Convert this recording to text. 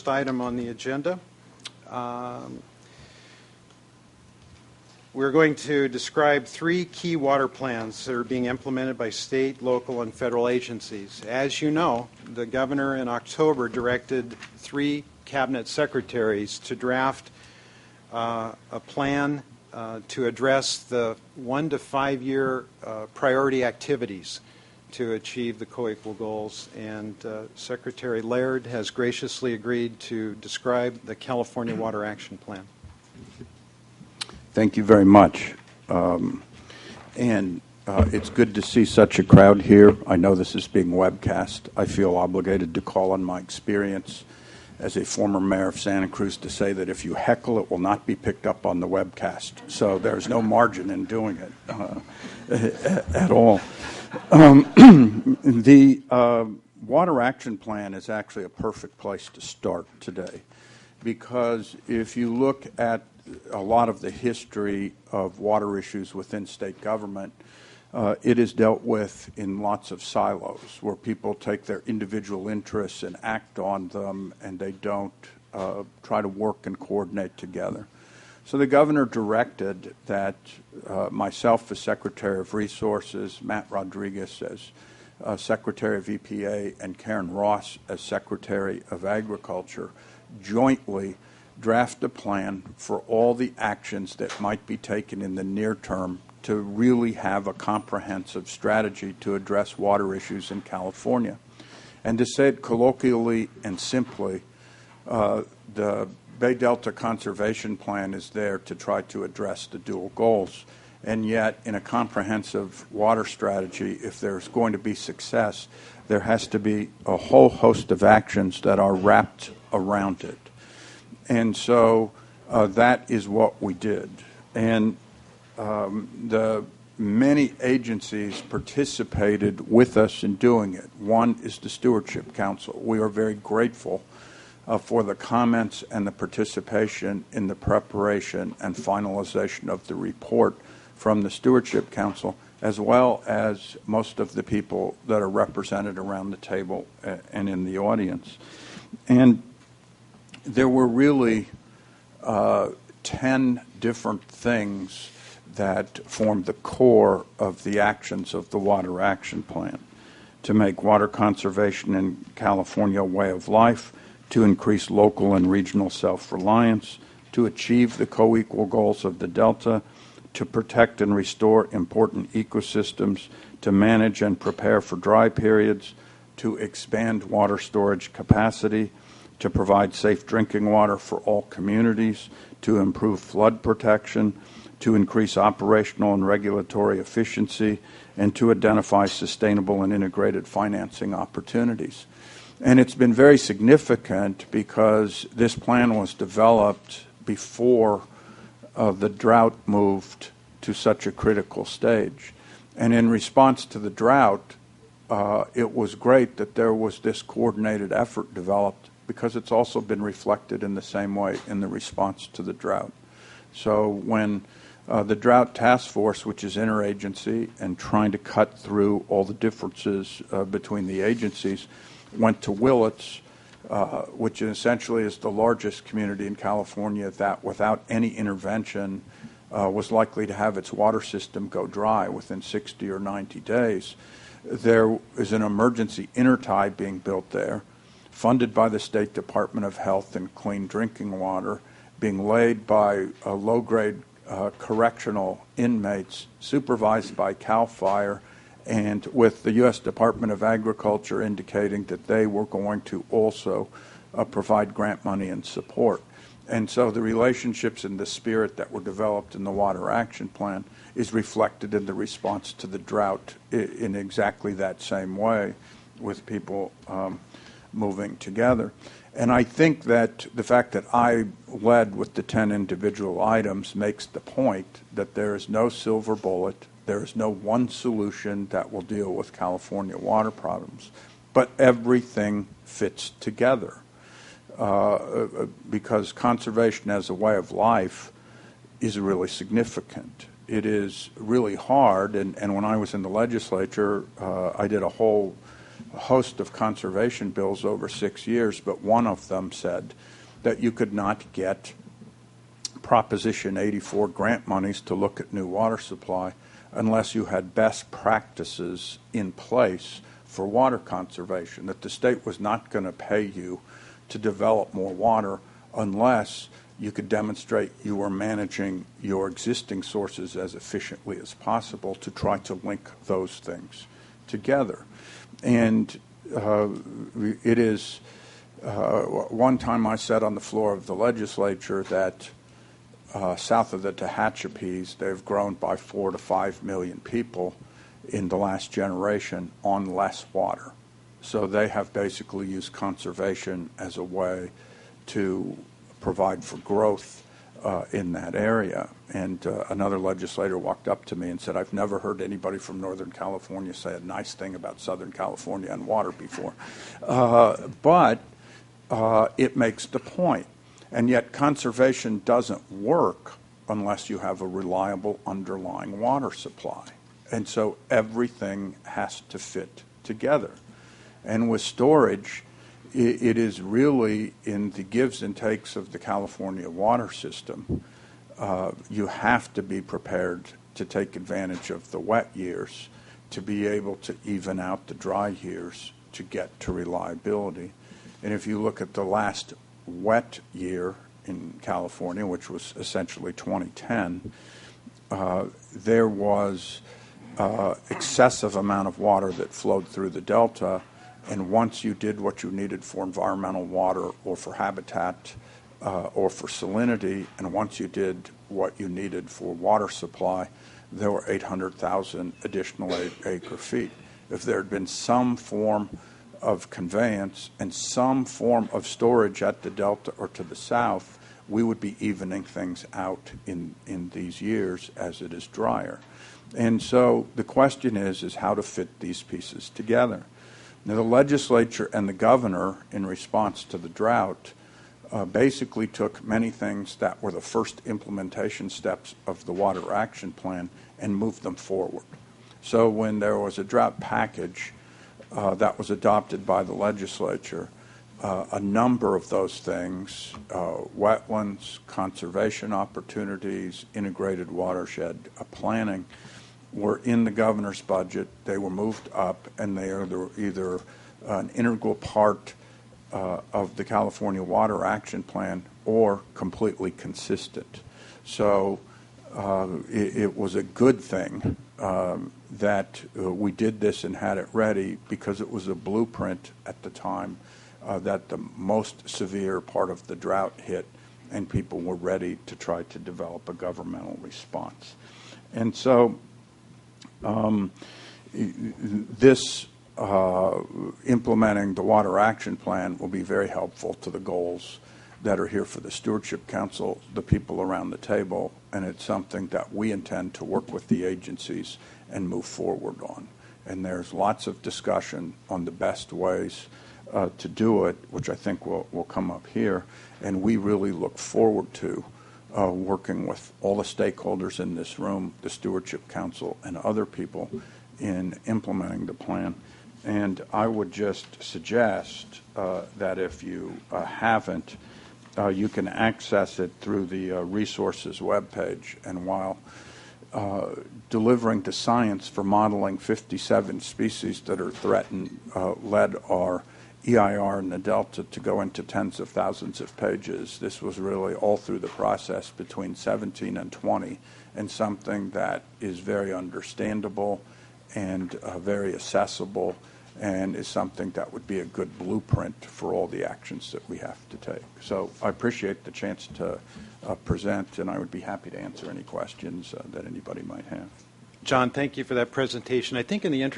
item on the agenda. We're going to describe 3 key water plans that are being implemented by state, local, and federal agencies. As you know, the governor in October directed 3 cabinet secretaries to draft a plan to address the 1 to 5 year priority activities to achieve the co-equal goals, and Secretary Laird has graciously agreed to describe the California Water Action Plan. Thank you very much. It's good to see such a crowd here. I know this is being webcast. I feel obligated to call on my experience as a former mayor of Santa Cruz to say that if you heckle, it will not be picked up on the webcast. So there's no margin in doing it at all. The Water Action Plan is actually a perfect place to start today, because if you look at a lot of the history of water issues within state government, it is dealt with in lots of silos where people take their individual interests and act on them, and they don't try to work and coordinate together. So the governor directed that myself as Secretary of Resources, Matt Rodriguez as Secretary of EPA, and Karen Ross as Secretary of Agriculture jointly draft a plan for all the actions that might be taken in the near term to really have a comprehensive strategy to address water issues in California. And to say it colloquially and simply, the Bay Delta Conservation Plan is there to try to address the dual goals. And yet, in a comprehensive water strategy, if there's going to be success, there has to be a whole host of actions that are wrapped around it. And so that is what we did. And the many agencies participated with us in doing it. One is the Stewardship Council. We are very grateful for the comments and the participation in the preparation and finalization of the report from the Stewardship Council, as well as most of the people that are represented around the table and in the audience. And there were really 10 different things that formed the core of the actions of the Water Action Plan: to make water conservation in California a way of life, to increase local and regional self-reliance, to achieve the co-equal goals of the Delta, to protect and restore important ecosystems, to manage and prepare for dry periods, to expand water storage capacity, to provide safe drinking water for all communities, to improve flood protection, to increase operational and regulatory efficiency, and to identify sustainable and integrated financing opportunities. And it's been very significant because this plan was developed before the drought moved to such a critical stage. And in response to the drought, it was great that there was this coordinated effort developed, because it's also been reflected in the same way in the response to the drought. So when the Drought Task Force, which is interagency and trying to cut through all the differences between the agencies, went to Willits, which essentially is the largest community in California that without any intervention was likely to have its water system go dry within 60 or 90 days. There is an emergency intertie being built there, funded by the State Department of Health and Clean Drinking Water, being laid by low-grade correctional inmates, supervised by CAL FIRE, and with the U.S. Department of Agriculture indicating that they were going to also provide grant money and support. And so the relationships and the spirit that were developed in the Water Action Plan is reflected in the response to the drought in exactly that same way, with people moving together. And I think that the fact that I led with the 10 individual items makes the point that there is no silver bullet, there is no one solution that will deal with California water problems, but everything fits together. Because conservation as a way of life is really significant. It is really hard, and when I was in the legislature, I did a whole host of conservation bills over 6 years, but one of them said that you could not get Proposition 84 grant monies to look at new water supply unless you had best practices in place for water conservation, that the state was not going to pay you to develop more water unless you could demonstrate you were managing your existing sources as efficiently as possible to try to link those things together. And it is, one time I said on the floor of the legislature that south of the Tehachapies, they've grown by 4 to 5 million people in the last generation on less water. So they have basically used conservation as a way to provide for growth in that area. And another legislator walked up to me and said, I've never heard anybody from Northern California say a nice thing about Southern California and water before. But it makes the point. And yet conservation doesn't work unless you have a reliable underlying water supply. And so everything has to fit together. And with storage, it is really in the gives and takes of the California water system. You have to be prepared to take advantage of the wet years to be able to even out the dry years to get to reliability. And if you look at the last wet year in California, which was essentially 2010, there was excessive amount of water that flowed through the delta, and once you did what you needed for environmental water or for habitat or for salinity, and once you did what you needed for water supply, there were 800,000 additional acre feet. If there had been some form of conveyance and some form of storage at the delta or to the south, we would be evening things out in these years as it is drier. And so the question is how to fit these pieces together. Now, the legislature and the governor, in response to the drought, basically took many things that were the first implementation steps of the Water Action Plan and moved them forward. So when there was a drought package that was adopted by the legislature, a number of those things, wetlands, conservation opportunities, integrated watershed planning, were in the governor's budget. They were moved up, and they are either an integral part of the California Water Action Plan or completely consistent. So it was a good thing that we did this and had it ready, because it was a blueprint at the time that the most severe part of the drought hit, and people were ready to try to develop a governmental response. And so this implementing the Water Action Plan will be very helpful to the goals that are here for the Stewardship Council, the people around the table, and it's something that we intend to work with the agencies and move forward on. And there's lots of discussion on the best ways to do it, which I think will come up here, and we really look forward to working with all the stakeholders in this room, the Stewardship Council, and other people in implementing the plan. And I would just suggest that if you haven't, you can access it through the resources webpage. And while delivering to science for modeling 57 species that are threatened led our EIR in the Delta to go into tens of thousands of pages, this was really all through the process between 17 and 20, and something that is very understandable and very accessible, and is something that would be a good blueprint for all the actions that we have to take. So I appreciate the chance to present, and I would be happy to answer any questions that anybody might have. John, thank you for that presentation. I think in the